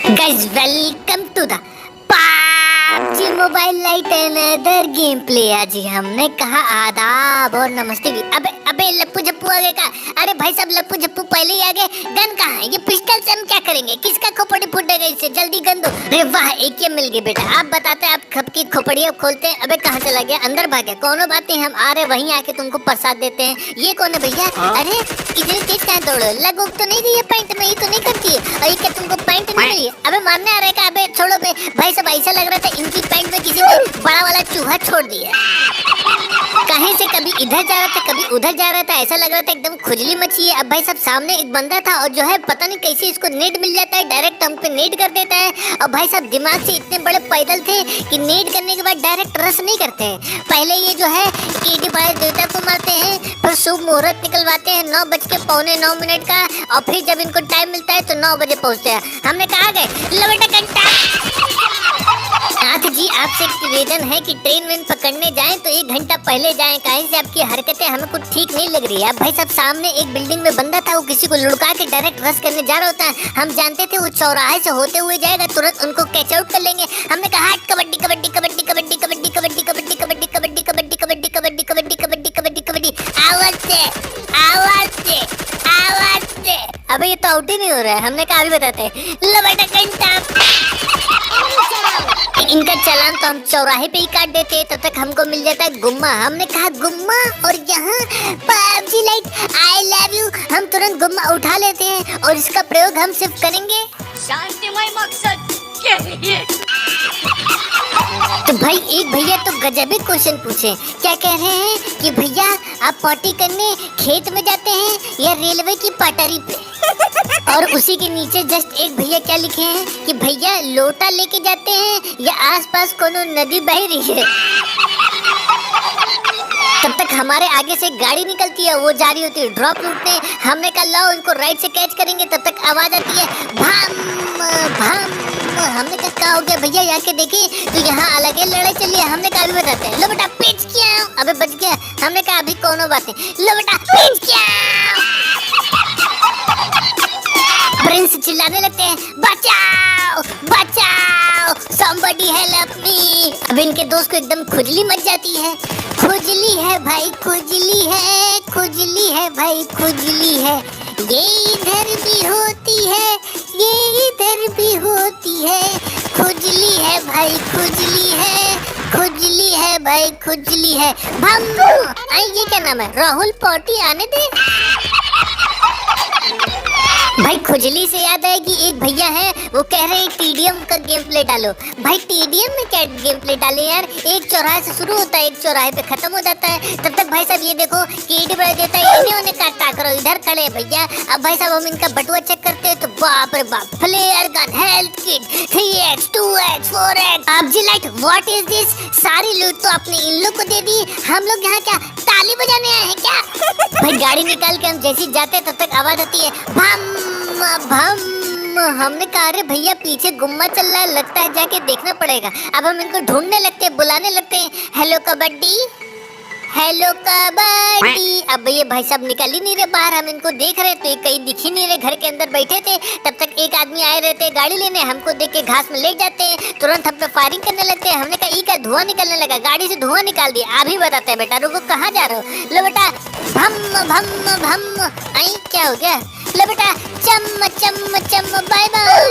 Guys, welcome to the PUBG Mobile Lite another game play. आज ही हमने कहा आदाब और नमस्ते भी। अबे अबे लप्पू झप्पू आगे का। अरे भाई साहब लप्पू झप्पू पहले ही आगे। गन कहाँ है? ये पिस्टल से हम क्या करेंगे? किसका खोपड़ी फूटेगा इससे? जल्दी गन दो। अरे वाह एक ये मिल गई बेटा। आप बताते आप खप की खोपड़ी खोलते हैं। अबे कहाँ चला गया? अंदर भाग गया। कोनो बात नहीं, हम आ रहे वहीं आके तुमको प्रसाद देते हैं। ये कौन है भैया? अरे इतनी तेज कहाँ दौड़ो? लगो तो नहीं गई पैंट में, ये तो नहीं करती है। और ये क्या तुमको पैंट नहीं मिली? अबे मारने आ रहे का? अबे छोड़ो बे भाई साहब, ऐसा लग रहा था इनकी पैंट में किसी ने बड़ा वाला चूहा छोड़ दिया। कहीं से कभी इधर जा रहा था कभी उधर जा रहा था, ऐसा लग रहा था एकदम खुजली मची है। अब भाई साहब सामने एक बंदा था और जो है पता नहीं कैसे इसको नेट मिल जाता है, डायरेक्ट हम पे नेट कर देता है। और भाई साहब दिमाग से इतने बड़े पैदल थे कि नेट करने के बाद डायरेक्ट रस नहीं करते हैं। पहले ये जो है केडी बाय देवता को मारते हैं, फिर शुभ मुहूर्त निकलवाते हैं 9:09 का, और फिर जब इनको टाइम मिलता है तो 9 बजे पहुँचते हैं। हमने कहा गए लो बेटा घंटा। नाथ जी आपसे एक निवेदन है कि ट्रेन वेन पकड़ने जाएं तो 1 घंटा पहले जाएं। कहीं से आपकी हरकतें हमें कुछ ठीक नहीं लग रही है। भाई साहब सामने एक बिल्डिंग में बंदा था, वो किसी को लुढ़का के डायरेक्ट रस करने जा रहा होता है। हम जानते थे वो चौराहे से होते हुए जाएगा, तुरंत उनको कैच आउट कर लेंगे। हमने कहा कबड्डी कबड्डी कबड्डी कबड्डी कबड्डी कबड्डी कबड्डी कबड्डी कबड्डी कबड्डी कबड्डी कबड्डी कबड्डी कबड्डी कबड्डी कबड्डी आवाज से आवाज से आवाज से। अबे ये तो आउट ही नहीं हो रहा है। हमने कहा अभी बताते लो बेटा घंटा। इनका चालान तो हम चौराहे पे ही काट देते, तब तक हमको मिल जाता है गुम्मा। हमने कहा गुम्मा, और यहाँ PUBG light I love you. हम तुरंत गुम्मा उठा लेते हैं और इसका प्रयोग हम सिर्फ करेंगे शांतिमय मकसद के लिए। तो भाई एक भैया तो गजब ही क्वेश्चन पूछे। क्या कह रहे हैं कि भैया आप पार्टी करने खेत में जाते हैं या रेलवे की पटरी पे? और उसी के नीचे जस्ट एक भैया क्या लिखे हैं कि भैया लोटा लेके जाते हैं या आसपास कोनो नदी बह रही है। तब तक हमारे आगे से गाड़ी निकलती है, वो जा रही होती है ड्रॉप लूटने। हमने कहा लाओ इनको राइट से कैच करेंगे। तब तक आवाज आती है भाम भाम। हमने कहा क्या हो गया भैया? यहाँ के देखिए तो यहाँ अलग है लड़ाई चली है। हमने कहा अभी बताते हैं लो बेटा पिच किया। अबे बच गया। हमने कहा अभी कोनो बात नहीं, लो बेटा पिच किया। प्रिंस चिल्लाने लगते हैं बचाओ बचाओ somebody help me। अब इनके दोस्त को एकदम खुजली मच जाती है। खुजली है भाई खुजली है, खुजली है भाई खुजली है। ये इधर भी होती है, ये इधर भी होती है। खुजली है भाई खुजली है, खुजली है भाई खुजली है। भम्मू ये क्या नाम है? राहुल पॉटी आने दे भाई। खुजली से याद है कि एक भैया है वो कह रहे हैं टीडीएम का गेम प्ले डालो। भाई टीडीएम में क्या गेम प्ले डाले यार? एक चौराहे से शुरू होता है, एक चौराहे पे खत्म हो जाता है। तब तक भाई साहब ये देखो केडी बड़ा देता है, इन्हें उन्हें काटा करो। इधर खड़े हैं भैया। अब भाई साहब हम इनका बटुआ चेक करते हैं तो बाप रे बाप, flare gun, health kit, 3x 2x 4x। PUBG Lite what is this? सारी लूट तो आपने इन लोग को दे दी। हम लोग यहाँ क्या ताली बजाने आए हैं क्या? भाई गाड़ी निकाल के हम जैसे जाते तब तक आवाज आती है भम भम। हमने कहा अरे भैया पीछे गुम्मा चल रहा है, लगता है जाके देखना पड़ेगा। अब हम इनको ढूंढने लगते हैं, बुलाने लगते हैं हेलो कबड्डी हेलो कबड्डी। अब ये भाई साहब निकल ही नहीं रहे बाहर। हम इनको देख रहे थे कहीं दिख ही नहीं रहे, घर के अंदर बैठे थे। तब तक एक आदमी आए रहते गाड़ी लेने, हमको देख के घास में ले जाते हैं, तुरंत हम पे फायरिंग करने लगते हैं। हमने कहा ई का धुआं निकलने लगा, गाड़ी से धुआं निकाल दिया। अभी बताते हैं बेटा, रुको कहाँ जा रहे हो? लो बेटा भम भम भम। आई क्या हो गया? लो बेटा चम चम चम बाय बाय।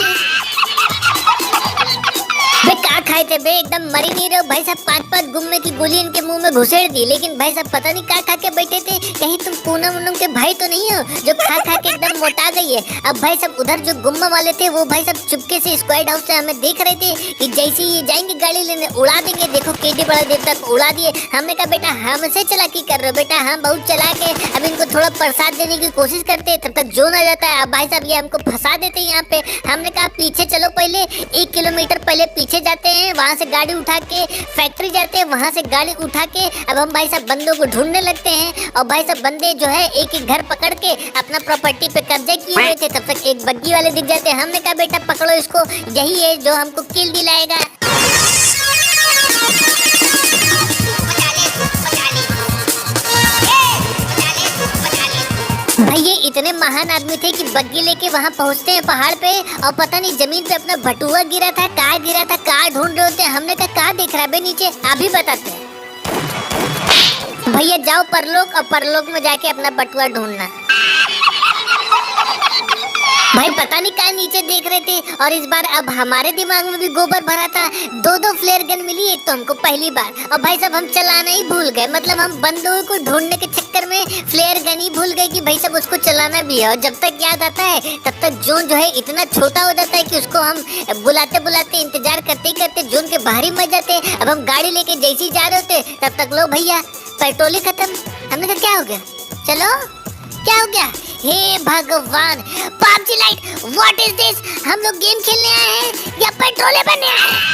क्या खाए थे बे? एकदम मरी नहीं रहे हो भाई साहब। 5-5 गुम्मे की गोली इनके मुंह में घुसेड़ दी, लेकिन भाई साहब पता नहीं क्या खा के बैठे थे। कहीं तुम पूनम उनम के भाई तो नहीं हो जो खा खा के एकदम मोटा गई है? अब भाई साहब उधर जो गुम्मा वाले थे वो भाई साहब चुपके से स्क्वाड हाउस से हमें देख रहे थे कि जैसे ही ये जाएंगे गाड़ी लेने उड़ा देंगे। देखो केडी बड़ा देवता को उड़ा दिए। हमने कहा बेटा हमसे चालाकी कर रहे हो बेटा? हम बहुत चला के अब इनको थोड़ा प्रसाद देने की कोशिश करते हैं, तब तक जोन आ जाता है। अब भाई साहब ये हमको फंसा देते हैं यहाँ पे। हमने कहा पीछे चलो, पहले 1 किलोमीटर पहले पीछे जाते हैं, वहाँ से गाड़ी उठा के फैक्ट्री जाते हैं, वहाँ से गाड़ी उठा के अब हम भाई साहब बंदों को ढूंढने लगते हैं। और भाई साहब बंदे जो है एक एक घर पकड़ के अपना प्रॉपर्टी पे कब्जा किए हुए थे। तब तक एक बग्गी वाले दिख जाते हैं। हमने कहा बेटा पकड़ो इसको, यही है जो हमको किल दिलाएगा। भाई ये इतने महान आदमी थे कि बग्गी लेके वहाँ पहुँचते हैं पहाड़ पे, और पता नहीं जमीन पे अपना बटुआ गिरा था, कहाँ गिरा था, कहाँ ढूंढ रहे होते। हमने कहा कहाँ दिख रहा है बे नीचे, अभी बताते हैं। भैया जाओ परलोक, और परलोक में जाके अपना बटुआ ढूंढना। भाई पता नहीं कहाँ नीचे देख रहे थे, और इस बार अब हमारे दिमाग में भी गोबर भरा था। दो फ्लेयर गन मिली, एक तो हमको पहली बार, और भाई साहब हम चलाना ही भूल गए। मतलब हम बंदूक को ढूंढने के चक्कर में फ्लेयर गन ही भूल गए कि भाई साहब उसको चलाना भी है। और जब तक याद आता है तब तक जोन जो है इतना छोटा हो जाता है कि उसको हम बुलाते बुलाते इंतजार करते करते जोन के बाहर ही मर जाते। अब हम गाड़ी लेके जैसे ही जा रहे होते तब तक लो भैया पेट्रोल ही खत्म। हमने कहा क्या हो गया, चलो क्या हो गया, हे भगवान, PUBG light, what is this? हम लोग गेम खेलने आए हैं या पेट्रोल बनने आए हैं?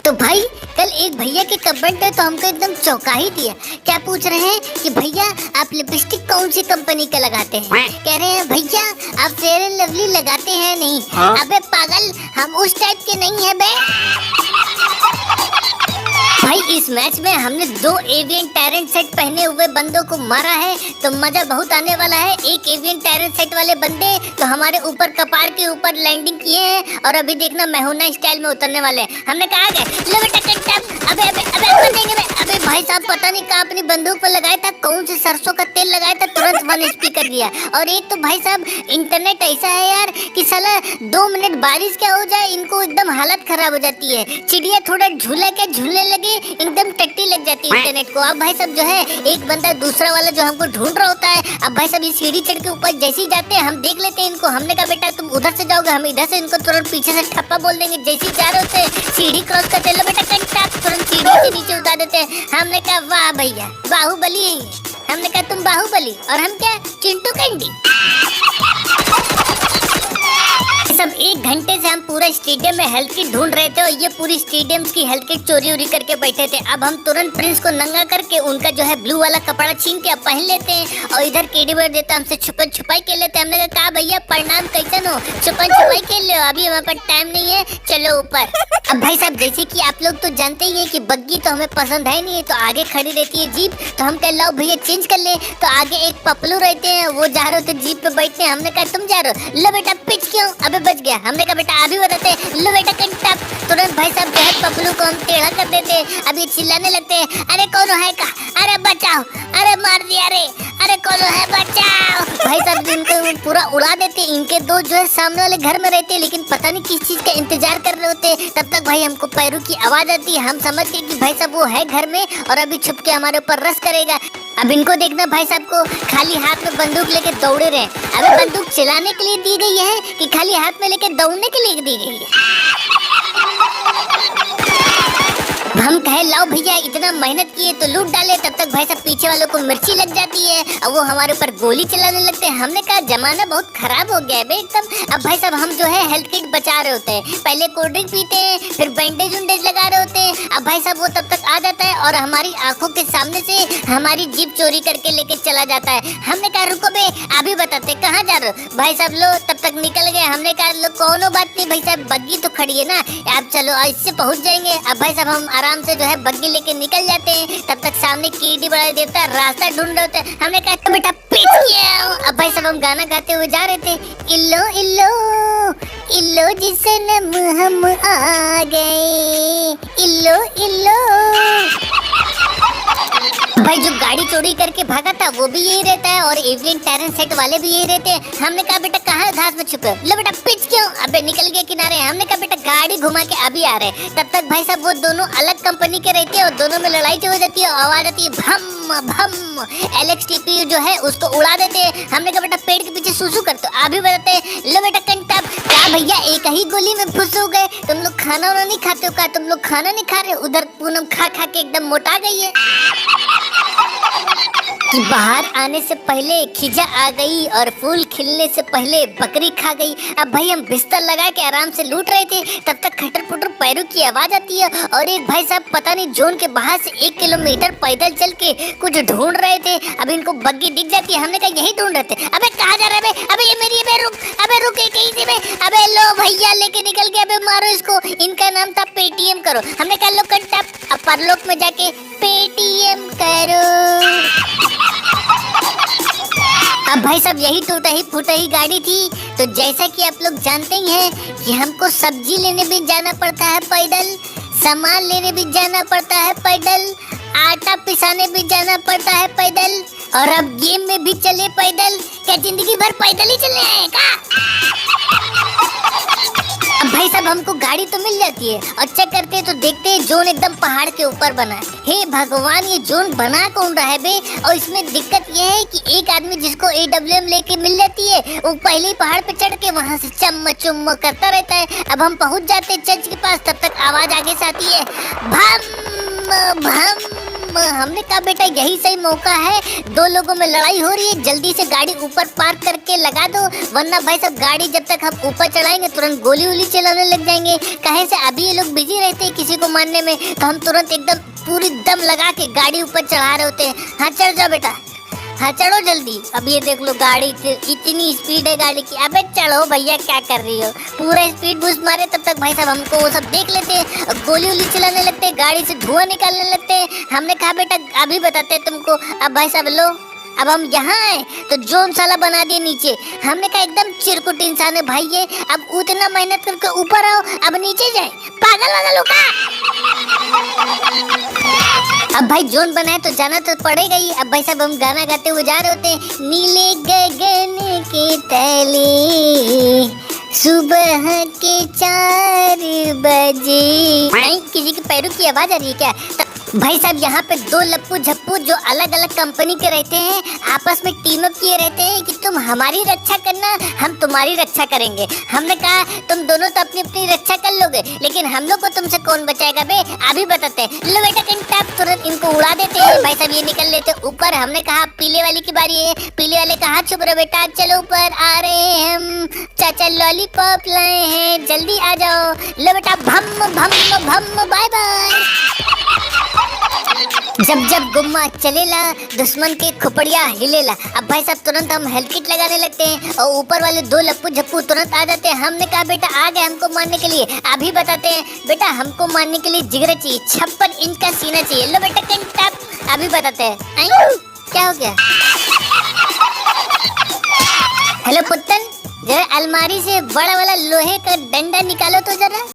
तो भाई कल एक भैया के कमेंट है तो हमको एकदम चौंका ही दिया। क्या पूछ रहे हैं कि भैया आप लिपस्टिक कौन सी कंपनी का लगाते हैं? कह रहे हैं भैया आप फेयर एंड लवली लगाते हैं नहीं? अबे पागल, हम उस टाइप के नहीं है बे। भाई इस मैच में हमने 2 एवियन टैरेंट सेट पहने हुए बंदों को मारा है, तो मजा बहुत आने वाला है। एक एवियन टैरेंट सेट वाले बंदे तो हमारे ऊपर कपार के ऊपर लैंडिंग किए हैं, और अभी देखना मेहुना स्टाइल में उतरने वाले हैं। हमने कहा अबे अबे अबे अबे अबे भाई साहब पता नहीं कहाँ अपनी बंदूक पर लगाया था, कौन से सरसों का तेल लगाया था, तुरंत 1 HP कर दिया। और एक तो भाई साहब इंटरनेट ऐसा है यार कि साला 2 मिनट बारिश क्या हो जाए इनको एकदम हालत खराब हो जाती है। चिड़िया थोड़ा झूला के झूलने लगे एकदम टट्टी लग जाती है इंटरनेट को। अब भाई साहब जो है एक बंदा दूसरा वाला जो हमको ढूंढ रहा होता है। अब भाई साहब ये सीढ़ी चढ़ के ऊपर जैसे ही जाते हैं हम देख लेते हैं इनको। हमने कहा बेटा तुम उधर से जाओगे, हम इधर से इनको तुरंत पीछे से ठप्पा बोल देंगे। जैसे ही जा रहे होते हैं सीढ़ी क्रॉस करते लो बेटा कंटा, तुरंत सीढ़ी से नीचे उतार देते हैं। हमने कहा वाह भैया बाहुबली है ये। हमने कहा तुम बाहुबली और हम क्या चिंटू कैंडी। सब 1 घंटे से हम पूरा स्टेडियम में हेल्थ किट ढूंढ रहे थे, और ये पूरी स्टेडियम की हेल्थ किट चोरी उरी करके बैठे थे। अब हम तुरंत प्रिंस को नंगा करके उनका जो है ब्लू वाला कपड़ा छीन के अब पहन लेते हैं, और इधर केडी बेर देता हमसे छुपन छुपाई खेल लेते हैं। हमने कहा भैया प्रणाम कैसन हो, छुपन छुपाई खेल लो, अभी हमारे पास टाइम नहीं है, चलो ऊपर। अब भाई साहब जैसे कि आप लोग तो जानते ही हैं कि बग्गी तो हमें पसंद है नहीं है, तो आगे खड़ी रहती है जीप। तो हम कह लो भैया चेंज कर ले, तो आगे एक पपलू रहते हैं वो जा रहे होते जीप पे बैठते हैं। हमने कहा तुम जा रहे हो, लो बेटा पिच क्यों, अबे बच गया। हमने कहा बेटा अभी बताते, लो बेटा कंटा। तुरंत भाई साहब जो है पपलू को हम टेढ़ा कर देते हैं। अभी चिल्लाने लगते हैं अरे कौन है का, अरे बचाओ, अरे मार दिया रे, अरे कौन है बचाओ। भाई साहब इनको पूरा उड़ा देते। इनके दो जो है सामने वाले घर में रहते हैं, लेकिन पता नहीं किस चीज का इंतजार कर रहे होते। तब तक भाई हमको पैरों की आवाज आती है, हम समझ गए कि भाई साहब वो है घर में और अभी छुप के हमारे ऊपर रस करेगा। अब इनको देखना भाई साहब को खाली हाथ में बंदूक लेके दौड़े रहे। अबे बंदूक चलाने के लिए दी गई है कि खाली हाथ में लेके दौड़ने के लिए दी गई है? हम कहे लाओ भैया इतना मेहनत किए तो लूट डाले, तब तक भाई साहब पीछे वालों को मिर्ची लग जाती है और वो हमारे ऊपर गोली चलाने लगते हैं। हमने कहा जमाना बहुत खराब हो गया है बे एकदम। अब भाई साहब हम जो है हेल्थ किट बचा रहे होते हैं, पहले कोल्ड ड्रिंक पीते हैं, फिर बैंडेज उंडेज लगा रहे होते हैं। अब भाई साहब वो तब तक आ जाता है और हमारी आंखों के सामने से हमारी जीप चोरी करके लेके चला जाता है। हमने कहा रुको बे अभी बताते कहाँ जा रहे हो। भाई साहब लो तब तक निकल गए। हमने कहा लो कोनो बात नहीं भाई साहब, बग्गी तो खड़ी है ना, आप चलो इससे पहुंच जाएंगे। अब भाई साहब हम आराम से जो है बग्गी लेके निकल जाते हैं। तब तक सामने कीड़ी बड़ा देवता रास्ता ढूंढ रहे होते हैं। हमने कहा बेटा पीछ गया। अब भाई साहब हम गाना गाते हुए जा रहे थे, इल्लो इल्लो इल्लो जिसनम हम आ गए, इल्लो इल्लो। भाई जो गाड़ी चोरी करके भागा था वो भी यही रहता है और एवियन टैरेंट सेट वाले भी यही रहते हैं। हमने कहा बेटा कहाँ घास में छुपे हो, लो बेटा पिच क्यों, अबे निकल गए किनारे। हमने कहा बेटा गाड़ी घुमा के अभी आ रहे। तब तक भाई साहब वो दोनों अलग कंपनी के रहते हैं और दोनों में लड़ाई हो जाती है, आवाज आती है भम भम। LXTP जो है उसको उड़ा देते हैं। हमने कहा बेटा पेड़ के पीछे सुसु कर, तो अभी बताते हैं लो बेटा कंटा। क्या भैया एक ही गोली में फुस हो गए, तुम लोग खाना वाना नहीं खाते हो क्या, तुम लोग खाना नहीं खा रहे, उधर पूनम खा खा के एकदम मोटा गई है। कि बाहर आने से पहले खिजा आ गई और फूल खिलने से पहले बकरी खा गई। अब भाई हम बिस्तर लगा के आराम से लूट रहे थे, तब तक खटर पुटर पैरों की आवाज आती है और एक भाई साहब पता नहीं जोन के बाहर से 1 किलोमीटर पैदल चल के कुछ ढूंढ रहे थे। अब इनको बग्गी दिख जाती है, हमने कहा यही ढूंढ रहे थे। अबे कहाँ जा रहे हैं? अबे ये मेरी, अबे रुक कहीं से बे। अबे लो भैया लेके निकल गया, अबे मारो इसको। इनका नाम था पेटीएम करो। हमने कहा लो कंटैप, अब परलोक में जाके पेटीएम करो। अब भाई साहब यही टूटा ही फूटा ही गाड़ी थी। तो जैसा कि आप लोग जानते ही हैं कि हमको सब्जी लेने भी जाना पड़ता है पैदल, सामान लेने भी जाना पड़ता है पैदल, आटा पिसाने भी जाना पड़ता है पैदल, और अब गेम में भी चले पैदल। क्या जिंदगी भर पैदल ही चलने हैं का? अब भाई साहब हमको गाड़ी तो मिल जाती है और चेक करते हैं तो देखते हैं जोन एकदम पहाड़ के ऊपर बना है। हे भगवान, ये जोन बना कौन रहा है बे? और इसमें दिक्कत ये है कि एक आदमी जिसको AWM लेके मिल जाती है वो पहले ही पहाड़ पे चढ़ के वहाँ से चम्म चुम्म करता रहता है। अब हम पहुँच जाते हैं चर्च के पास, तब तक आवाज आगे से आती है भम भम। हमने कहा बेटा यही सही मौका है, 2 लोगों में लड़ाई हो रही है, जल्दी से गाड़ी ऊपर पार्क करके लगा दो, वरना भाई सब गाड़ी जब तक हम ऊपर चढ़ाएंगे तुरंत गोली वोली चलाने लग जाएंगे। कहे से अभी ये लोग बिजी रहते हैं किसी को मारने में, तो हम तुरंत एकदम पूरी दम लगा के गाड़ी ऊपर चढ़ा रहे होते हैं। हाँ चढ़ जाओ बेटा, हाँ चढ़ो जल्दी। अब ये देख लो गाड़ी इतनी स्पीड है गाड़ी की। अबे चढ़ो भैया, क्या कर रही हो? पूरा स्पीड बूस्ट मारे तब तक भाई साहब हमको वो सब देख लेते हैं, गोली वोली चलाने लगते हैं, गाड़ी से धुआं निकालने लगते हैं। हमने कहा बेटा अभी बताते हैं तुमको। अब भाई साहब लो, अब हम यहाँ आए तो जोन साला बना दिए नीचे। हमने कहा एकदम चिरकुट इंसान है भाई ये, अब उतना मेहनत करके ऊपर आओ, अब नीचे जाए, पागल वागल हो का? अब भाई जोन बनाए तो जाना तो पड़ेगा ही। अब भाई साहब हम गाना गाते हुए जा रहे होते हैं, नीले गगन के तले सुबह के 4 बजे। किसी के पैरों की आवाज आ रही है क्या? भाई साहब यहाँ पे 2 लप्पू झप्पू जो अलग अलग कंपनी के रहते हैं आपस में टीम अप किए रहते हैं कि तुम हमारी रक्षा करना, हम तुम्हारी रक्षा करेंगे। हमने कहा तुम दोनों तो अपनी अपनी रक्षा कर लोगे, लेकिन हम लोग को तुमसे कौन बचाएगा बे? अभी बताते हैं। लो बेटा कंटैप, तुरंत इनको उड़ा देते हैं। भाई साहब ये निकल लेते ऊपर। हमने कहा पीले वाली की बारी है। पीले वाले कहा चुप रहो बेटा, चलो ऊपर आ रहे हैं हम, चाचा लॉलीपॉप लाए हैं, जल्दी आ जाओ। लो बेटा भम भम भम, बाय बाय। जब जब गुम्मा चलेला दुश्मन के खुपड़िया हिलेला। अब भाई साहब तुरंत हम हेल्थ किट लगाने लगते हैं और ऊपर वाले 2 लप्पू झप्पू तुरंत आ जाते हैं। हमने कहा बेटा आ गए हमको मारने के लिए। अभी बताते हैं बेटा हमको मारने के लिए जिगर चाहिए, 56 इंच का सीना चाहिए। लो बेटा कंटैप, अभी बताते हैं। क्या हो गया? हेलो पुत्तन, जरा अलमारी से बड़ा वाला लोहे का डंडा निकालो तो जरा।